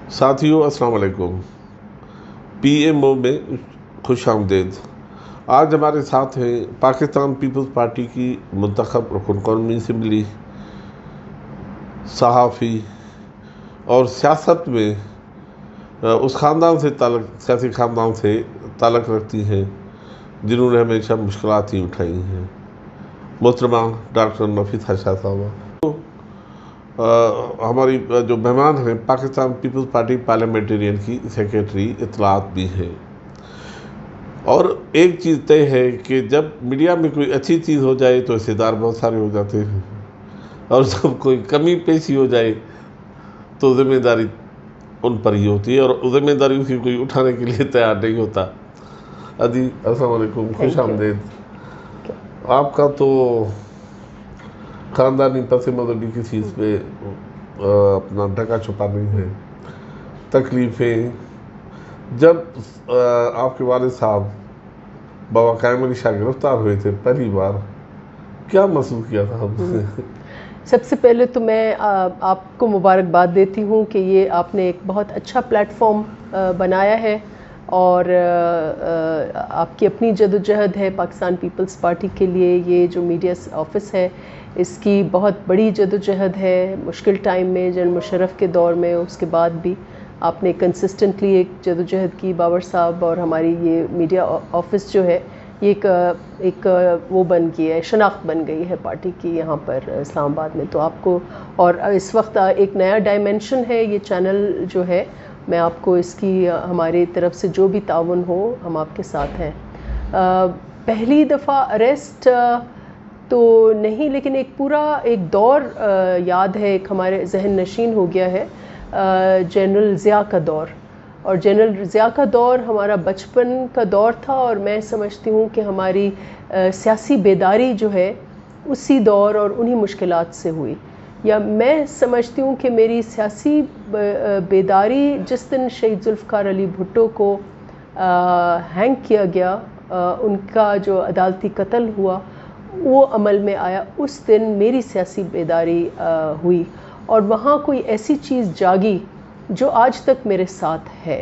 ساتھیوں السلام علیکم. پی ایم او میں خوش آمدید. آج ہمارے ساتھ ہیں پاکستان پیپلز پارٹی کی منتخب رکن قومی اسمبلی، صحافی اور سیاست میں اس خاندان سے سیاسی خاندان سے تعلق رکھتی ہیں جنہوں نے ہمیشہ مشکلات ہی اٹھائی ہیں، محترمہ ڈاکٹر نفیسہ شاہ صاحبہ. ہماری جو مہمان ہیں پاکستان پیپلز پارٹی پارلیمنٹرین کی سیکریٹری اطلاعات بھی ہیں. اور ایک چیز طے ہے کہ جب میڈیا میں کوئی اچھی چیز ہو جائے تو حصے دار بہت سارے ہو جاتے ہیں، اور جب کوئی کمی پیشی ہو جائے تو ذمہ داری ان پر ہی ہوتی ہے، اور ذمہ داری اسی کوئی اٹھانے کے لیے تیار نہیں ہوتا. ادی السلام علیکم، خوش آمدید. آپ کا تو خاندانی پس منظر کی چیز پہ اپنا ڈھکا چھپا نہیں ہے. تکلیفیں جب آپ کے والد صاحب بابا قائم علی شاہ گرفتار ہوئے تھے پہلی بار، کیا محسوس کیا تھا ہم نے؟ سب سے پہلے تو میں آپ کو مبارکباد دیتی ہوں کہ یہ آپ نے ایک بہت اچھا پلیٹ فارم بنایا ہے، اور آپ کی اپنی جدوجہد ہے پاکستان پیپلز پارٹی کے لیے. یہ جو میڈیا آفس ہے اس کی بہت بڑی جدوجہد ہے. مشکل ٹائم میں جنرل مشرف کے دور میں، اس کے بعد بھی آپ نے کنسسٹنٹلی ایک جدوجہد کی. باور صاحب اور ہماری یہ میڈیا آفس جو ہے یہ ایک وہ بن گئی ہے، شناخت بن گئی ہے پارٹی کی یہاں پر اسلام آباد میں. تو آپ کو، اور اس وقت ایک نیا ڈائمنشن ہے یہ چینل جو ہے، میں آپ کو اس کی ہماری طرف سے جو بھی تعاون ہو ہم آپ کے ساتھ ہیں. پہلی دفعہ اریسٹ تو نہیں، لیکن ایک پورا ایک دور یاد ہے، ایک ہمارے ذہن نشین ہو گیا ہے، جنرل ضیاء کا دور. اور جنرل ضیاء کا دور ہمارا بچپن کا دور تھا، اور میں سمجھتی ہوں کہ ہماری سیاسی بیداری جو ہے اسی دور اور انہی مشکلات سے ہوئی. یا میں سمجھتی ہوں کہ میری سیاسی بیداری جس دن شہید ذوالفقار علی بھٹو کو ہینگ کیا گیا، ان کا جو عدالتی قتل ہوا وہ عمل میں آیا، اس دن میری سیاسی بیداری ہوئی، اور وہاں کوئی ایسی چیز جاگی جو آج تک میرے ساتھ ہے.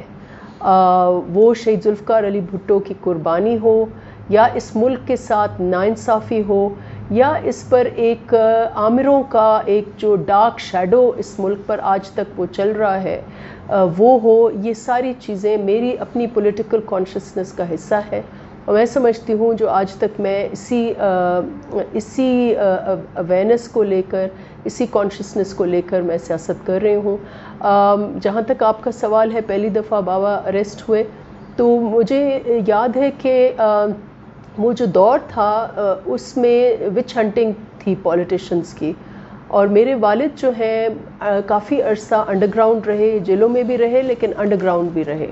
وہ شہید ذوالفقار علی بھٹو کی قربانی ہو، یا اس ملک کے ساتھ ناانصافی ہو، یا اس پر ایک آمروں کا ایک جو ڈارک شیڈو اس ملک پر آج تک وہ چل رہا ہے وہ ہو. یہ ساری چیزیں میری اپنی پولیٹیکل کانشسنس کا حصہ ہے، اور میں سمجھتی ہوں جو آج تک میں اسی اویئرنیس کو لے کر، اسی کانشسنس کو لے کر میں سیاست کر رہی ہوں. جہاں تک آپ کا سوال ہے پہلی دفعہ بابا اریسٹ ہوئے، تو مجھے یاد ہے کہ وہ جو دور تھا اس میں وچ ہنٹنگ تھی پولیٹیشنز کی، اور میرے والد جو ہیں کافی عرصہ انڈر گراؤنڈ رہے، جیلوں میں بھی رہے لیکن انڈر گراؤنڈ بھی رہے.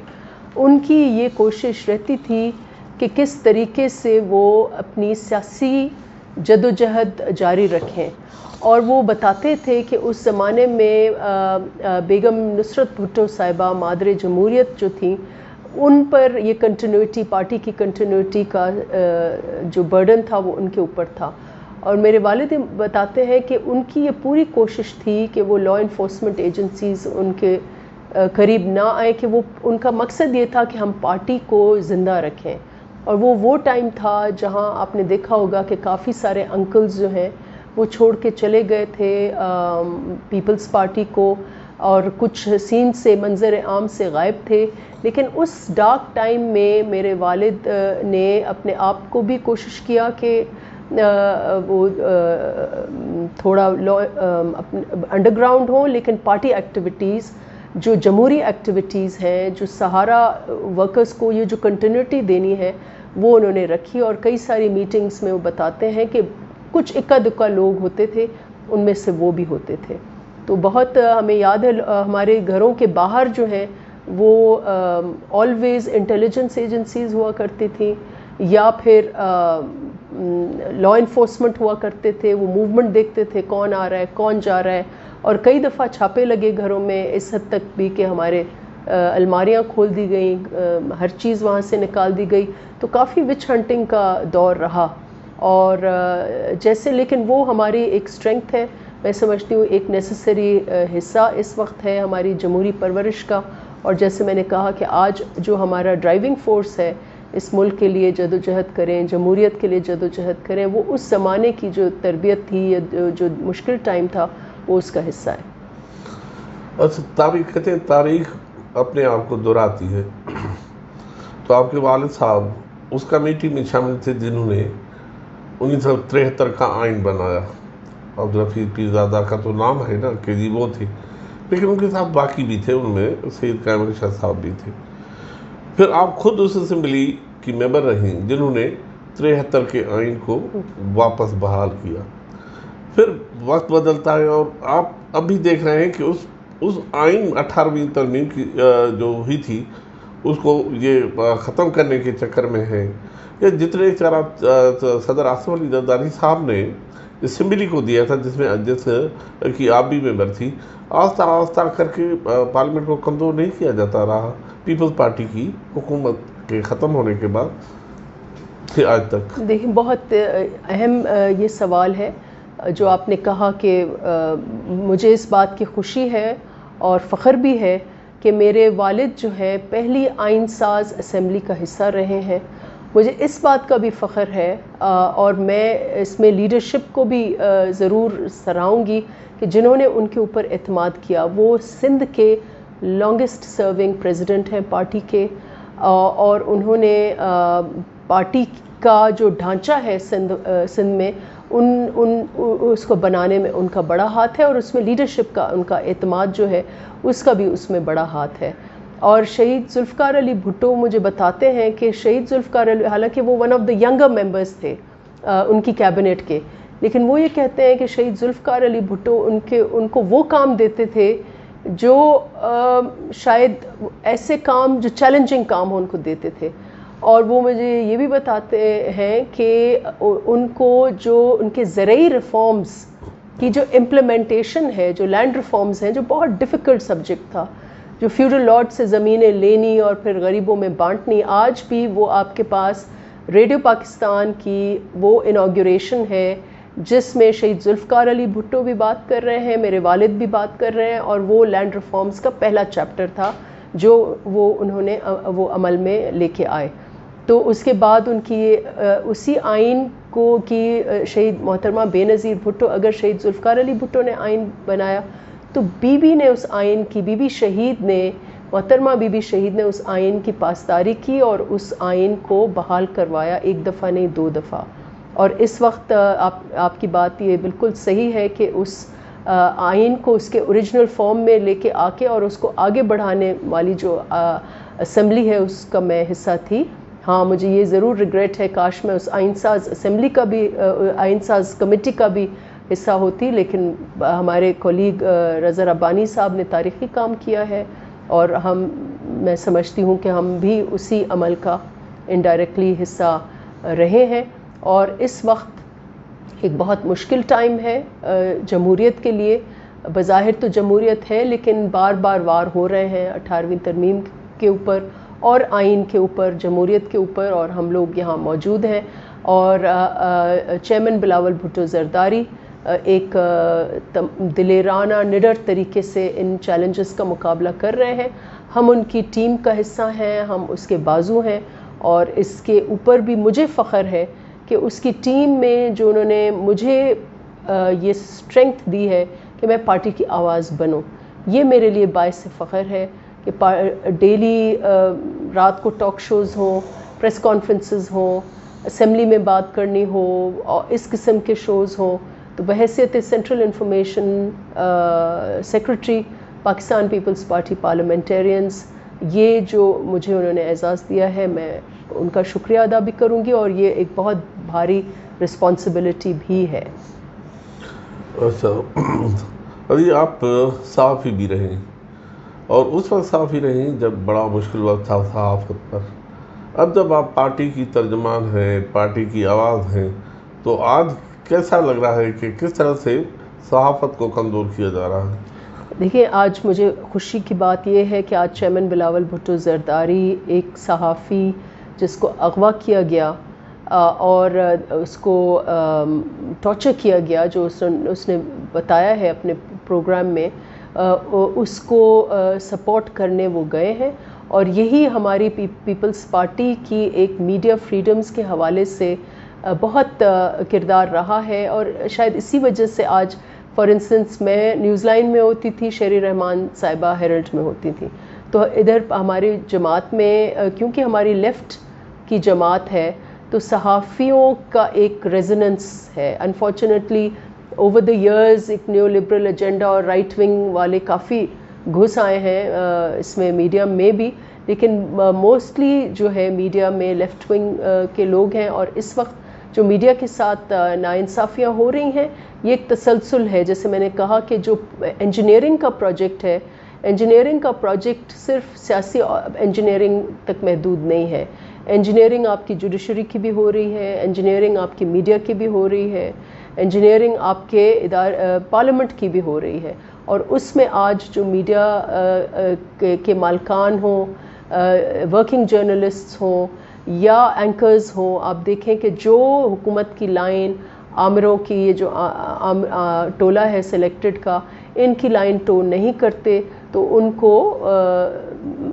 ان کی یہ کوشش رہتی تھی کہ کس طریقے سے وہ اپنی سیاسی جدوجہد جاری رکھیں، اور وہ بتاتے تھے کہ اس زمانے میں بیگم نصرت بھٹو صاحبہ مادر جمہوریت جو تھیں، ان پر یہ کنٹینیوٹی، پارٹی کی کنٹینیوٹی کا جو برڈن تھا وہ ان کے اوپر تھا. اور میرے والد بتاتے ہیں کہ ان کی یہ پوری کوشش تھی کہ وہ لا انفورسمنٹ ایجنسیز ان کے قریب نہ آئیں، کہ وہ ان کا مقصد یہ تھا کہ ہم پارٹی کو زندہ رکھیں. اور وہ ٹائم تھا جہاں آپ نے دیکھا ہوگا کہ کافی سارے انکلز جو ہیں وہ چھوڑ کے چلے گئے تھے پیپلز پارٹی کو، اور کچھ سین سے، منظر عام سے غائب تھے. لیکن اس ڈارک ٹائم میں میرے والد نے اپنے آپ کو بھی کوشش کیا کہ وہ تھوڑا انڈر گراؤنڈ ہوں، لیکن پارٹی ایکٹیویٹیز، جو جمہوری ایکٹیویٹیز ہیں، جو سہارا ورکرز کو یہ جو کنٹینیوٹی دینی ہے وہ انہوں نے رکھی. اور کئی ساری میٹنگز میں وہ بتاتے ہیں کہ کچھ اکا دکا لوگ ہوتے تھے، ان میں سے وہ بھی ہوتے تھے. تو بہت ہمیں یاد ہے ہمارے گھروں کے باہر جو ہیں وہ آلویز انٹیلیجنس ایجنسیز ہوا کرتی تھیں، یا پھر لا انفورسمنٹ ہوا کرتے تھے. وہ موومنٹ دیکھتے تھے کون آ رہا ہے کون جا رہا ہے، اور کئی دفعہ چھاپے لگے گھروں میں، اس حد تک بھی کہ ہمارے الماریاں کھول دی گئیں، ہر چیز وہاں سے نکال دی گئی. تو کافی وچ ہنٹنگ کا دور رہا. اور جیسے، لیکن وہ ہماری ایک اسٹرینگتھ ہے. میں سمجھتی ہوں ایک نیسیسری حصہ اس وقت ہے ہماری جمہوری پرورش کا. اور جیسے میں نے کہا کہ آج جو ہمارا ڈرائیونگ فورس ہے اس ملک کے لیے جدوجہد کریں, جمہوریت کے لیے جدوجہد کریں, وہ اس زمانے کی جو تربیت تھی یا جو مشکل ٹائم تھا وہ اس کا حصہ ہے. اچھا, تاریخ کہتے ہیں تاریخ اپنے آپ کو دہراتی ہے. تو آپ کے والد صاحب اس کمیٹی میں شامل تھے جنہوں نے 1973 کا آئین بنایا. عبدالحفیظ پیرزادہ کا تو نام ہے نا کہ جی وہ تھے, لیکن ان کے ساتھ باقی بھی تھے, ان میں سید قائم علی شاہ صاحب بھی تھے. پھر آپ خود اس اسمبلی کی ممبر رہیں جنہوں نے 73 کے آئین کو واپس بحال کیا. پھر وقت بدلتا ہے اور آپ اب بھی دیکھ رہے ہیں کہ اس آئین 18ویں ترمیم کی جو ہوئی تھی اس کو یہ ختم کرنے کے چکر میں ہے. یہ جتنے صدر آصف علی زرداری صاحب نے اسمبلی کو دیا تھا جس کی آپ بھی ممبر تھی, آہستہ آہستہ کر کے پارلیمنٹ کو کمزور نہیں کیا جاتا رہا پیپلز پارٹی کی حکومت کے ختم ہونے کے بعد پھر آج تک. دیکھیں بہت اہم یہ سوال ہے جو آپ نے کہا کہ مجھے اس بات کی خوشی ہے اور فخر بھی ہے کہ میرے والد جو ہیں پہلی آئین ساز اسمبلی کا حصہ رہے ہیں. مجھے اس بات کا بھی فخر ہے اور میں اس میں لیڈرشپ کو بھی ضرور سراہوں گی کہ جنہوں نے ان کے اوپر اعتماد کیا. وہ سندھ کے لانگسٹ سرونگ پریزیڈنٹ ہیں پارٹی کے, اور انہوں نے پارٹی کا جو ڈھانچہ ہے سندھ میں اس کو بنانے میں ان کا بڑا ہاتھ ہے, اور اس میں لیڈرشپ کا ان کا اعتماد جو ہے اس کا بھی اس میں بڑا ہاتھ ہے. اور شہید ذوالفقار علی بھٹو مجھے بتاتے ہیں کہ شہید ذوالفقار علی, حالانکہ وہ one of the younger members تھے ان کی کیبنٹ کے, لیکن وہ یہ کہتے ہیں کہ شہید ذوالفقار علی بھٹو ان کو وہ کام دیتے تھے جو شاید ایسے کام جو چیلنجنگ کام ان کو دیتے تھے. اور وہ مجھے یہ بھی بتاتے ہیں کہ ان کو جو ان کے زرعی ریفارمز کی جو امپلیمنٹیشن ہے, جو لینڈ ریفارمز ہیں, جو بہت ڈیفیکلٹ سبجیکٹ تھا, جو فیوڈل لارڈ سے زمینیں لینی اور پھر غریبوں میں بانٹنی, آج بھی وہ آپ کے پاس ریڈیو پاکستان کی وہ انوگریشن ہے جس میں شہید ذوالفقار علی بھٹو بھی بات کر رہے ہیں, میرے والد بھی بات کر رہے ہیں, اور وہ لینڈ ریفارمز کا پہلا چیپٹر تھا جو انہوں نے وہ عمل میں لے کے آئے. تو اس کے بعد ان کی اسی آئین کو کی شہید محترمہ بے نظیر بھٹو, اگر شہید ذوالفقار علی بھٹو نے آئین بنایا تو بی بی نے اس آئین کی, بی بی شہید نے, محترمہ بی بی شہید نے اس آئین کی پاسداری کی اور اس آئین کو بحال کروایا, ایک دفعہ نہیں 2 دفعہ. اور اس وقت آپ کی بات یہ بالکل صحیح ہے کہ اس آئین کو اس کے اوریجنل فارم میں لے کے آ کے اور اس کو آگے بڑھانے والی جو اسمبلی ہے اس کا میں حصہ تھی. ہاں, مجھے یہ ضرور ریگریٹ ہے کاش میں اس آئین ساز اسمبلی کا بھی, آئین ساز کمیٹی کا بھی حصہ ہوتی, لیکن ہمارے کولیگ رضا ربانی صاحب نے تاریخی کام کیا ہے اور میں سمجھتی ہوں کہ ہم بھی اسی عمل کا انڈائریکٹلی حصہ رہے ہیں. اور اس وقت ایک بہت مشکل ٹائم ہے جمہوریت کے لیے. بظاہر تو جمہوریت ہے لیکن بار بار وار ہو رہے ہیں 18ویں ترمیم کے اوپر اور آئین کے اوپر, جمہوریت کے اوپر, اور ہم لوگ یہاں موجود ہیں. اور چیئرمین بلاول بھٹو زرداری ایک دلیرانہ نڈر طریقے سے ان چیلنجز کا مقابلہ کر رہے ہیں. ہم ان کی ٹیم کا حصہ ہیں, ہم اس کے بازو ہیں, اور اس کے اوپر بھی مجھے فخر ہے کہ اس کی ٹیم میں جو انہوں نے مجھے یہ اسٹرینگتھ دی ہے کہ میں پارٹی کی آواز بنوں, یہ میرے لیے باعث فخر ہے کہ ڈیلی رات کو ٹاک شوز ہوں, پریس کانفرنسز ہوں, اسمبلی میں بات کرنی ہو, اور اس قسم کے شوز ہوں. تو بحیثیت central information secretary Pakistan Peoples Party Parliamentarians, یہ جو مجھے انہوں نے اعزاز دیا ہے میں ان کا شکریہ ادا بھی کروں گی, اور یہ ایک بہت بھاری رسپانسبلٹی بھی ہے. اچھا, ابھی آپ صحافی بھی رہیں, اور اس وقت صحافی رہیں جب بڑا مشکل وقت تھا صحافت پر. اب جب آپ پارٹی کی ترجمان ہیں, پارٹی کی آواز ہیں, تو آج کیسا لگ رہا ہے کہ کس طرح سے صحافت کو کمزور کیا جا رہا ہے؟ دیکھیں, آج مجھے خوشی کی بات یہ ہے کہ آج چیئرمین بلاول بھٹو زرداری, ایک صحافی جس کو اغوا کیا گیا اور اس کو ٹارچر کیا گیا, جو اس نے بتایا ہے اپنے پروگرام میں اس کو سپورٹ کرنے وہ گئے ہیں، اور یہی ہماری پیپلز پارٹی کی ایک میڈیا فریڈمز کے حوالے سے بہت کردار رہا ہے. اور شاید اسی وجہ سے آج فار انسٹنس میں نیوز لائن میں ہوتی تھی، شیری رحمان صاحبہ ہیرلڈ میں ہوتی تھی، تو ادھر ہماری جماعت میں کیونکہ ہماری لیفٹ کی جماعت ہے تو صحافیوں کا ایک ریزوننس ہے. انفارچونیٹلی اوور دا ایئرز ایک نیو لبرل ایجنڈا اور رائٹ ونگ والے کافی گھس آئے ہیں اس میں میڈیا میں بھی، لیکن موسٹلی جو ہے میڈیا میں لیفٹ ونگ کے لوگ ہیں. اور اس وقت جو میڈیا کے ساتھ ناانصافیاں ہو رہی ہیں یہ ایک تسلسل ہے. جیسے میں نے کہا کہ جو انجینئرنگ کا پروجیکٹ ہے، انجینئرنگ کا پروجیکٹ صرف سیاسی انجینئرنگ تک محدود نہیں ہے. انجینئرنگ آپ کی جوڈیشری کی بھی ہو رہی ہے، انجینئرنگ آپ کی میڈیا کی بھی ہو رہی ہے، انجینئرنگ آپ کے پارلیمنٹ کی بھی ہو رہی ہے. اور اس میں آج جو میڈیا کے مالکان ہوں، ورکنگ جرنلسٹ ہوں یا اینکرز ہوں، آپ دیکھیں کہ جو حکومت کی لائن آمروں کی، یہ جو ٹولہ ہے سلیکٹڈ کا، ان کی لائن ٹو نہیں کرتے تو ان کو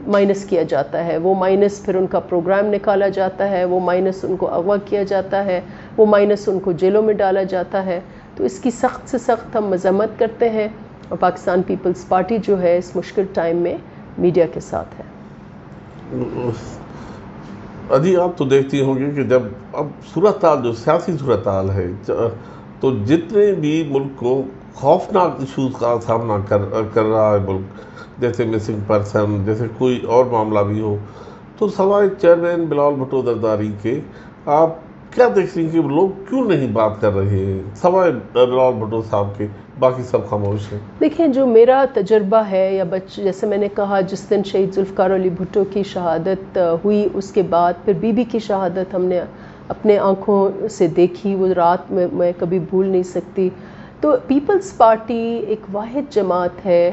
مائنس کیا جاتا ہے. وہ مائنس پھر ان کا پروگرام نکالا جاتا ہے، وہ مائنس ان کو اغوا کیا جاتا ہے، وہ مائنس ان کو جیلوں میں ڈالا جاتا ہے. تو اس کی سخت سے سخت ہم مذمت کرتے ہیں، اور پاکستان پیپلز پارٹی جو ہے اس مشکل ٹائم میں میڈیا کے ساتھ ہے. ادھی آپ تو دیکھتی ہوں گے کہ جب اب صورتحال جو سیاسی صورتحال ہے تو جتنے بھی ملک کو خوفناک ایشوز کا سامنا کر رہا ہے ملک، جیسے مسنگ پرسن، جیسے کوئی اور معاملہ بھی ہو، تو سوائے چیئرمین بلاول بھٹو زرداری کے آپ کیا دیکھ رہی ہیں کہ لوگ کیوں نہیں بات کر رہے ہیں سوائے بلاول بھٹو صاحب کے؟ باقی سب خاموش ہیں. دیکھیں جو میرا تجربہ ہے یا جیسے میں نے کہا جس دن شہید ذوالفقار علی بھٹو کی شہادت ہوئی اس کے بعد پھر بی بی کی شہادت ہم نے اپنے آنکھوں سے دیکھی، وہ رات میں کبھی بھول نہیں سکتی. تو پیپلز پارٹی ایک واحد جماعت ہے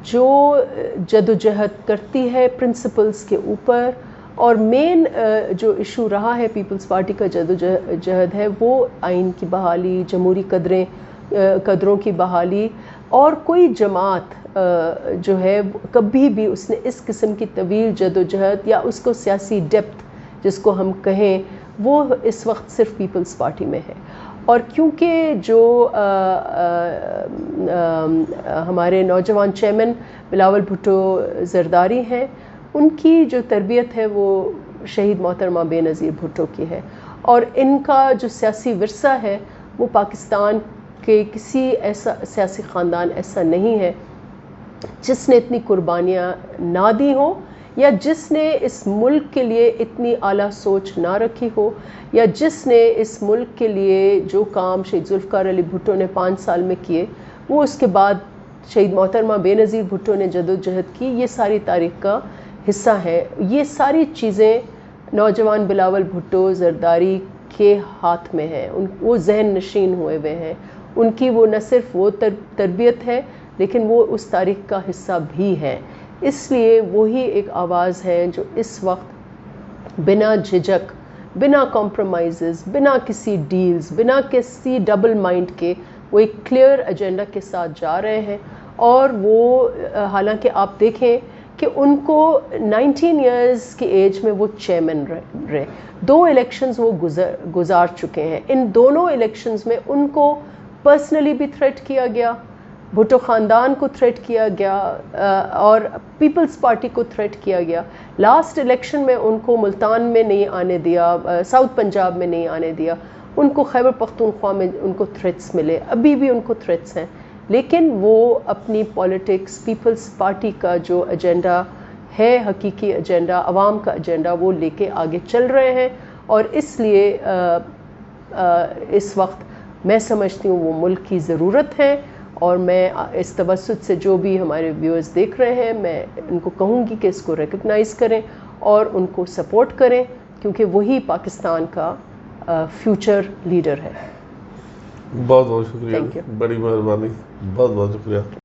جو جدوجہد کرتی ہے پرنسپلز کے اوپر، اور مین جو ایشو رہا ہے پیپلز پارٹی کا جدوجہد ہے وہ آئین کی بحالی، جمہوری قدروں کی بحالی. اور کوئی جماعت جو ہے کبھی بھی اس نے اس قسم کی طویل جدوجہد یا اس کو سیاسی ڈیپتھ جس کو ہم کہیں وہ اس وقت صرف پیپلز پارٹی میں ہے. اور کیونکہ جو ہمارے نوجوان چیئرمین بلاول بھٹو زرداری ہیں، ان کی جو تربیت ہے وہ شہید محترمہ بے نظیر بھٹو کی ہے، اور ان کا جو سیاسی ورثہ ہے وہ پاکستان کے کسی ایسا سیاسی خاندان ایسا نہیں ہے جس نے اتنی قربانیاں نہ دی ہوں، یا جس نے اس ملک کے لیے اتنی اعلیٰ سوچ نہ رکھی ہو، یا جس نے اس ملک کے لیے جو کام شہید ذوالفقار علی بھٹو نے 5 سال میں کیے وہ اس کے بعد شہید محترمہ بے نظیر بھٹو نے جدوجہد کی، یہ ساری تاریخ کا حصہ ہے. یہ ساری چیزیں نوجوان بلاول بھٹو زرداری کے ہاتھ میں ہیں، وہ ذہن نشین ہوئے ہوئے ہیں. ان کی وہ نہ صرف وہ تربیت ہے لیکن وہ اس تاریخ کا حصہ بھی ہے. اس لیے وہی ایک آواز ہے جو اس وقت بنا جھجک، بنا کمپرومائزز، بنا کسی ڈیلز، بنا کسی ڈبل مائنڈ کے وہ ایک کلیئر ایجنڈا کے ساتھ جا رہے ہیں. اور وہ حالانکہ آپ دیکھیں کہ ان کو 19 ایئرز کی ایج میں وہ چیئرمین رہے، 2 الیکشنز وہ گزار چکے ہیں. ان دونوں الیکشنز میں ان کو پرسنلی بھی تھریٹ کیا گیا، بھٹو خاندان کو تھریٹ کیا گیا، اور پیپلز پارٹی کو تھریٹ کیا گیا. لاسٹ الیکشن میں ان کو ملتان میں نہیں آنے دیا، ساؤتھ پنجاب میں نہیں آنے دیا، ان کو خیبر پختونخوا میں ان کو تھریٹس ملے، ابھی بھی ان کو تھریٹس ہیں. لیکن وہ اپنی پالیٹکس، پیپلز پارٹی کا جو ایجنڈا ہے، حقیقی ایجنڈا، عوام کا ایجنڈا، وہ لے کے آگے چل رہے ہیں. اور اس لیے اس وقت میں سمجھتی ہوں وہ ملک کی ضرورت ہے. اور میں اس توسط سے جو بھی ہمارے ویورز دیکھ رہے ہیں میں ان کو کہوں گی کہ اس کو ریکگنائز کریں اور ان کو سپورٹ کریں، کیونکہ وہی پاکستان کا فیوچر لیڈر ہے. بہت بہت شکریہ، بڑی مہربانی، بہت بہت شکریہ.